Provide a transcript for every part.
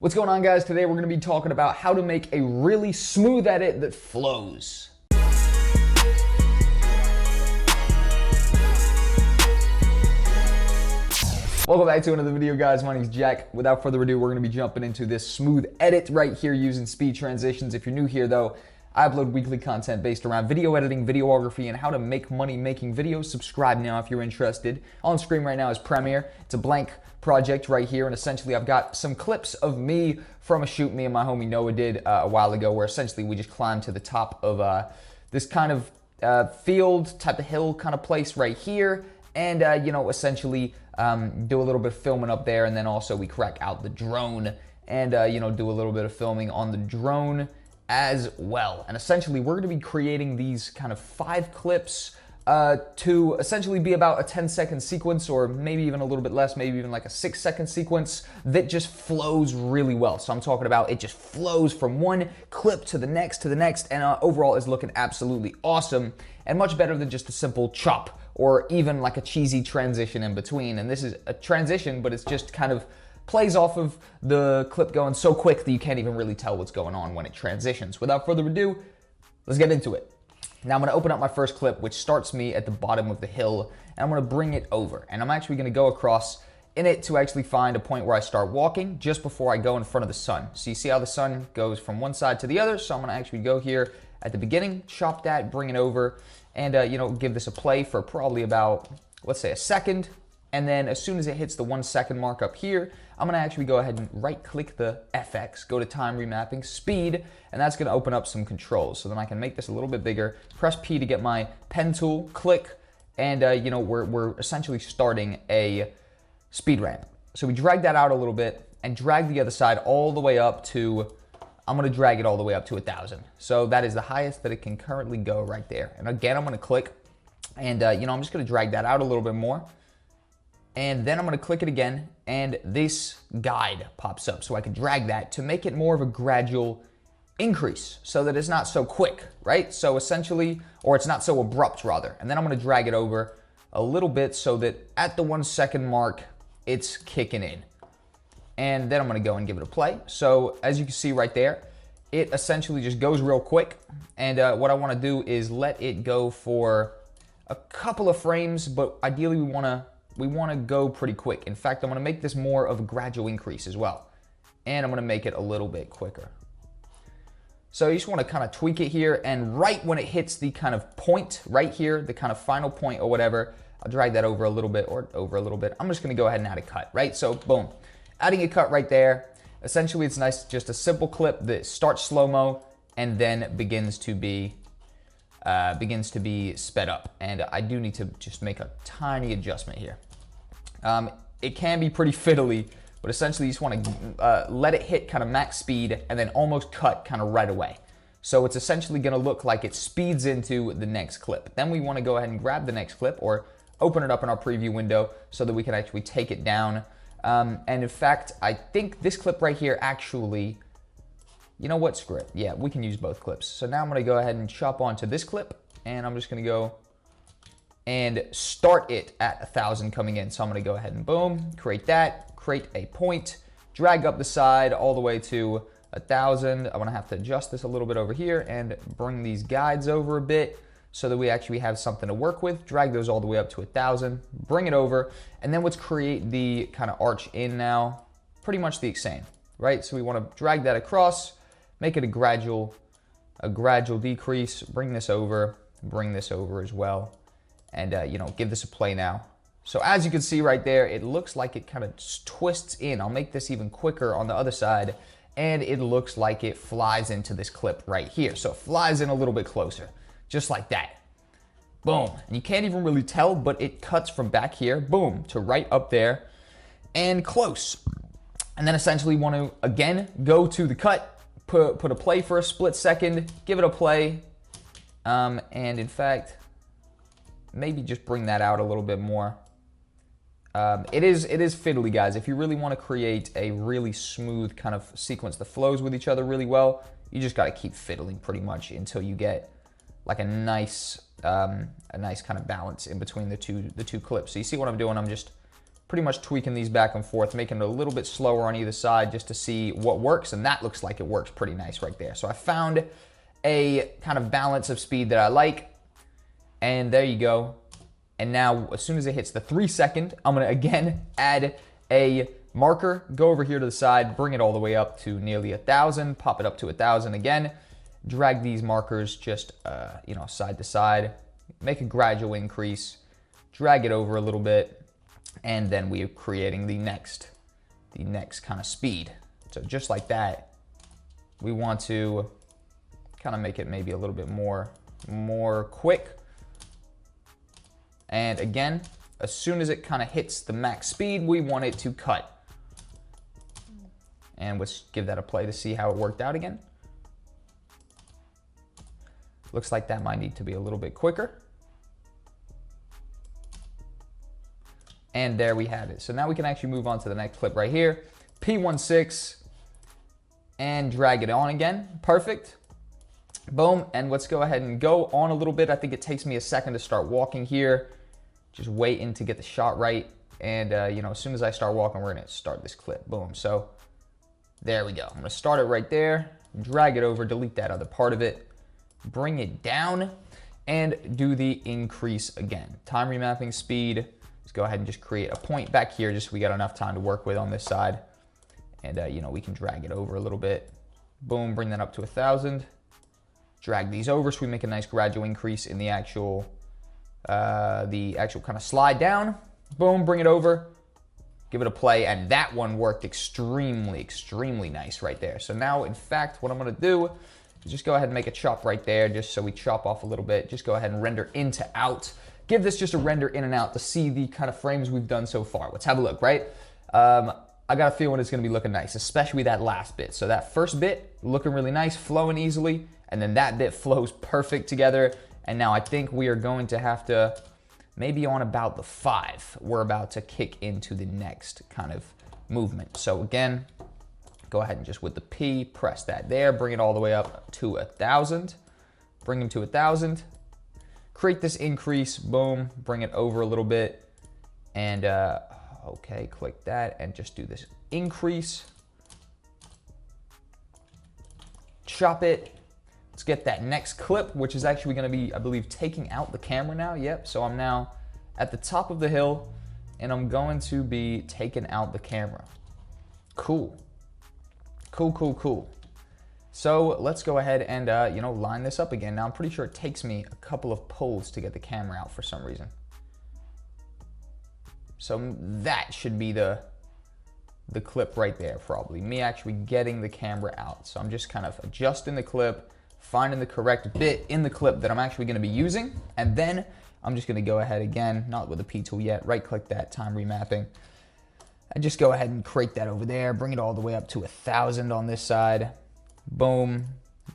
What's going on, guys? Today we're going to be talking about how to make a really smooth edit that flows. Welcome back to another video, guys. My name is Jack. Without further ado, we're going to be jumping into this smooth edit right here using speed transitions. If you're new here though, I upload weekly content based around video editing, videography, and how to make money making videos. Subscribe now if you're interested. On screen right now is Premiere. It's a blank project right here, and essentially I've got some clips of me from a shoot me and my homie Noah did a while ago, where essentially we just climbed to the top of this kind of field type of hill kind of place right here, and essentially do a little bit of filming up there, and then also we crack out the drone and do a little bit of filming on the drone as well. And essentially we're going to be creating these kind of 5 clips to essentially be about a 10-second sequence, or maybe even a little bit less, maybe even like a 6-second sequence that just flows really well. So I'm talking about it just flows from one clip to the next, and overall is looking absolutely awesome and much better than just a simple chop or even like a cheesy transition in between. And this is a transition, but it's just kind of plays off of the clip going so quick that you can't even really tell what's going on when it transitions. Without further ado, let's get into it. Now I'm going to open up my first clip, which starts me at the bottom of the hill, and I'm going to bring it over. And I'm actually going to go across in it to actually find a point where I start walking just before I go in front of the sun. So you see how the sun goes from one side to the other. So I'm going to actually go here at the beginning, chop that, bring it over, and give this a play for probably about, let's say, a second. And then as soon as it hits the 1 second mark up here, I'm gonna actually go ahead and right click the FX, go to time remapping, speed, and that's gonna open up some controls. So then I can make this a little bit bigger, press P to get my pen tool, click, and we're essentially starting a speed ramp. So we drag that out a little bit and drag the other side all the way up to, I'm gonna drag it all the way up to 1,000. So that is the highest that it can currently go right there. And again, I'm gonna click, and I'm just gonna drag that out a little bit more. And then I'm going to click it again, and this guide pops up. So I can drag that to make it more of a gradual increase so that it's not so quick, right? So essentially, or it's not so abrupt rather. And then I'm going to drag it over a little bit so that at the 1 second mark, it's kicking in. And then I'm going to go and give it a play. So as you can see right there, it essentially just goes real quick. And what I want to do is let it go for a couple of frames, but ideally we want to go pretty quick. In fact, I'm gonna make this more of a gradual increase as well. And I'm gonna make it a little bit quicker. So you just wanna kind of tweak it here, and right when it hits the kind of point right here, the kind of final point or whatever, I'll drag that over a little bit or over a little bit. I'm just gonna go ahead and add a cut, right? So boom, adding a cut right there. Essentially it's nice, just a simple clip that starts slow-mo and then begins to be sped up. And I do need to just make a tiny adjustment here. It can be pretty fiddly, but essentially you just want to let it hit kind of max speed and then almost cut kind of right away. So it's essentially going to look like it speeds into the next clip. Then we want to go ahead and grab the next clip or open it up in our preview window so that we can actually take it down. And in fact, I think this clip right here actually, you know what, screw it. Yeah, we can use both clips. So now I'm going to go ahead and chop onto this clip, and I'm just going to go and start it at 1,000 coming in. So I'm gonna go ahead and boom, create that, create a point, drag up the side all the way to 1,000. I'm gonna have to adjust this a little bit over here and bring these guides over a bit so that we actually have something to work with. Drag those all the way up to 1,000, bring it over, and then let's create the kind of arch in now, pretty much the same, right? So we wanna drag that across, make it a gradual decrease, bring this over as well. And give this a play now. So as you can see right there, it looks like it kind of twists in. I'll make this even quicker on the other side, and it looks like it flies into this clip right here. So it flies in a little bit closer, just like that. Boom. And you can't even really tell, but it cuts from back here, boom, to right up there and close. And then essentially want to, again, go to the cut, put a play for a split second, give it a play, and in fact, maybe just bring that out a little bit more. It is fiddly, guys. If you really want to create a really smooth kind of sequence that flows with each other really well, you just got to keep fiddling pretty much until you get like a nice kind of balance in between the two clips. So you see what I'm doing? I'm just pretty much tweaking these back and forth, making it a little bit slower on either side just to see what works, and that looks like it works pretty nice right there. So I found a kind of balance of speed that I like, and there you go. And now as soon as it hits the 3 second, I'm gonna again add a marker, go over here to the side, bring it all the way up to nearly 1,000, pop it up to 1,000 again, drag these markers just side to side, make a gradual increase, drag it over a little bit, and then we're creating the next kind of speed. So just like that, we want to kind of make it maybe a little bit more quick. And again, as soon as it kind of hits the max speed, we want it to cut. And let's give that a play to see how it worked out again. Looks like that might need to be a little bit quicker. And there we have it. So now we can actually move on to the next clip right here. P16 and drag it on again. Perfect. Boom. And let's go ahead and go on a little bit. I think it takes me a second to start walking here. Just waiting to get the shot right. And as soon as I start walking, we're gonna start this clip. Boom. So there we go. I'm gonna start it right there, drag it over, delete that other part of it, bring it down, and do the increase again. Time remapping speed. Let's go ahead and just create a point back here just so we got enough time to work with on this side. And we can drag it over a little bit. Boom, bring that up to 1,000. Drag these over so we make a nice gradual increase in the actual kind of slide down. Boom, bring it over, give it a play, and that one worked extremely, extremely nice right there. So now, in fact, what I'm gonna do is just go ahead and make a chop right there, just so we chop off a little bit. Just go ahead and render in to out. Give this just a render in and out to see the kind of frames we've done so far. Let's have a look, right? I got a feeling it's gonna be looking nice, especially that last bit. So that first bit, looking really nice, flowing easily, and then that bit flows perfect together. And now I think we are going to have to, maybe on about the 5, we're about to kick into the next kind of movement. So again, go ahead and just with the P, press that there, bring it all the way up to 1,000. Bring them to 1,000. Create this increase, boom, bring it over a little bit. And okay, click that and just do this increase. Chop it. Let's get that next clip, which is actually gonna be, I believe, taking out the camera now. Yep, so I'm now at the top of the hill and I'm going to be taking out the camera. Cool. Cool, cool, cool. So let's go ahead and, line this up again. Now I'm pretty sure it takes me a couple of pulls to get the camera out for some reason. So that should be the clip right there, probably. Me actually getting the camera out. So I'm just kind of adjusting the clip, finding the correct bit in the clip that I'm actually gonna be using. And then I'm just gonna go ahead again, not with the P tool yet, right click that, time remapping. And just go ahead and create that over there, bring it all the way up to 1,000 on this side. Boom,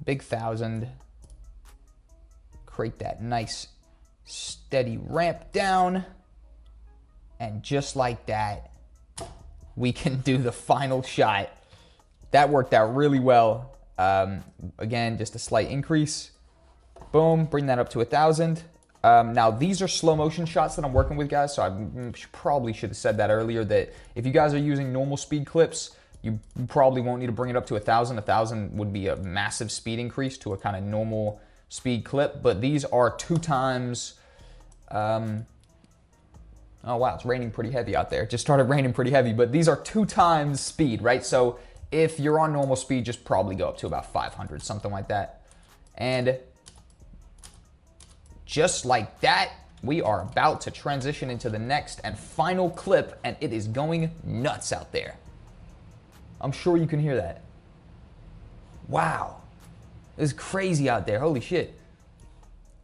big 1,000. Create that nice steady ramp down. And just like that, we can do the final shot. That worked out really well. Again, just a slight increase. Boom, bring that up to 1,000. Now these are slow motion shots that I'm working with, guys, so I probably should have said that earlier, that if you guys are using normal speed clips, you probably won't need to bring it up to 1,000. 1,000 would be a massive speed increase to a kind of normal speed clip, but these are 2 times, oh wow, it's raining pretty heavy out there. It just started raining pretty heavy, but these are 2 times speed, right? So if you're on normal speed, just probably go up to about 500, something like that. And just like that, we are about to transition into the next and final clip, and it is going nuts out there. I'm sure you can hear that. Wow. It's crazy out there. Holy shit.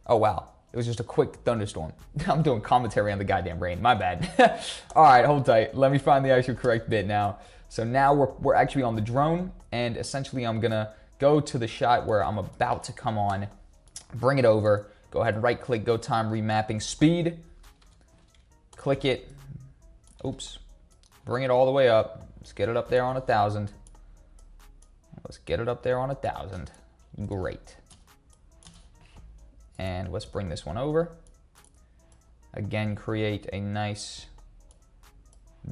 Oh, wow. It was just a quick thunderstorm. I'm doing commentary on the goddamn rain. My bad. All right, hold tight. Let me find the actual correct bit now. So now we're actually on the drone, and essentially I'm going to go to the shot where I'm about to come on, bring it over, go ahead and right click, go time remapping speed, click it, oops, bring it all the way up. Let's get it up there on 1,000. Let's get it up there on 1,000. Great. And let's bring this one over. Again, create a nice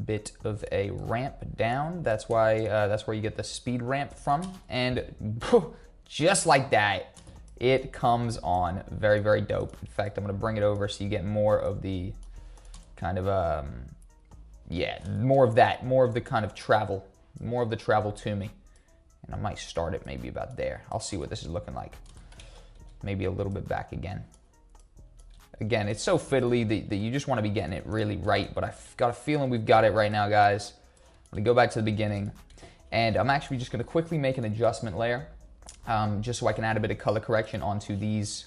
bit of a ramp down. That's where you get the speed ramp from. And just like that, it comes on. Very, very dope. In fact, I'm gonna bring it over so you get more of the kind of, yeah, more of the kind of travel, more of the travel to me. And I might start it maybe about there. I'll see what this is looking like. Maybe a little bit back again. Again, it's so fiddly that you just want to be getting it really right, but I've got a feeling we've got it right now, guys. I'm going to go back to the beginning, and I'm actually just going to quickly make an adjustment layer, just so I can add a bit of color correction onto these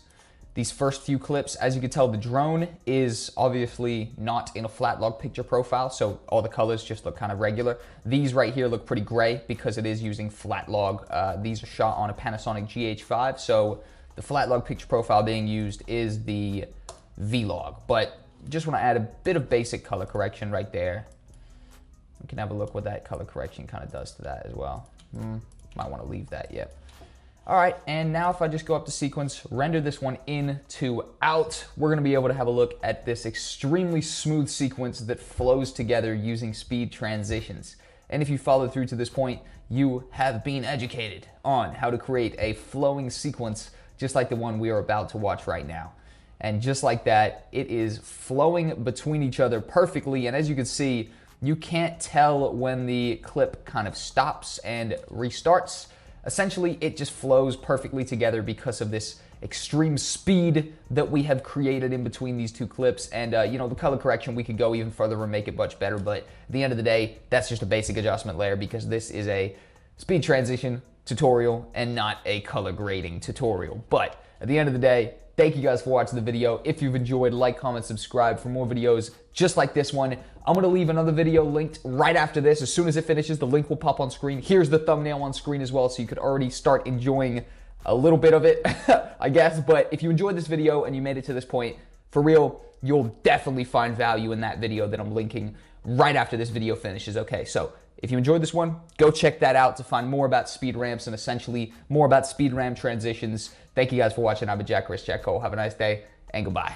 first few clips. As you can tell, the drone is obviously not in a flat log picture profile, so all the colors just look kind of regular. These right here look pretty gray because it is using flat log. These are shot on a Panasonic GH5, so the flat log picture profile being used is the Vlog, but just want to add a bit of basic color correction right there. We can have a look what that color correction kind of does to that as well. Might want to leave that, yep. All right, and now if I just go up to sequence, render this one in to out, we're going to be able to have a look at this extremely smooth sequence that flows together using speed transitions. And if you followed through to this point, you have been educated on how to create a flowing sequence just like the one we are about to watch right now. And just like that, it is flowing between each other perfectly. And as you can see, you can't tell when the clip kind of stops and restarts. Essentially, it just flows perfectly together because of this extreme speed that we have created in between these two clips. And you know, the color correction, we could go even further and make it much better. But at the end of the day, that's just a basic adjustment layer because this is a speed transition tutorial and not a color grading tutorial. But at the end of the day, thank you guys for watching the video. If you've enjoyed, like, comment, subscribe for more videos just like this one. I'm gonna leave another video linked right after this. As soon as it finishes, the link will pop on screen. Here's the thumbnail on screen as well, so you could already start enjoying a little bit of it, I guess. But if you enjoyed this video and you made it to this point, for real, you'll definitely find value in that video that I'm linking right after this video finishes. Okay, so if you enjoyed this one, go check that out to find more about speed ramps and essentially more about speed ramp transitions. Thank you guys for watching. I've been ItsJackCole. Have a nice day and goodbye.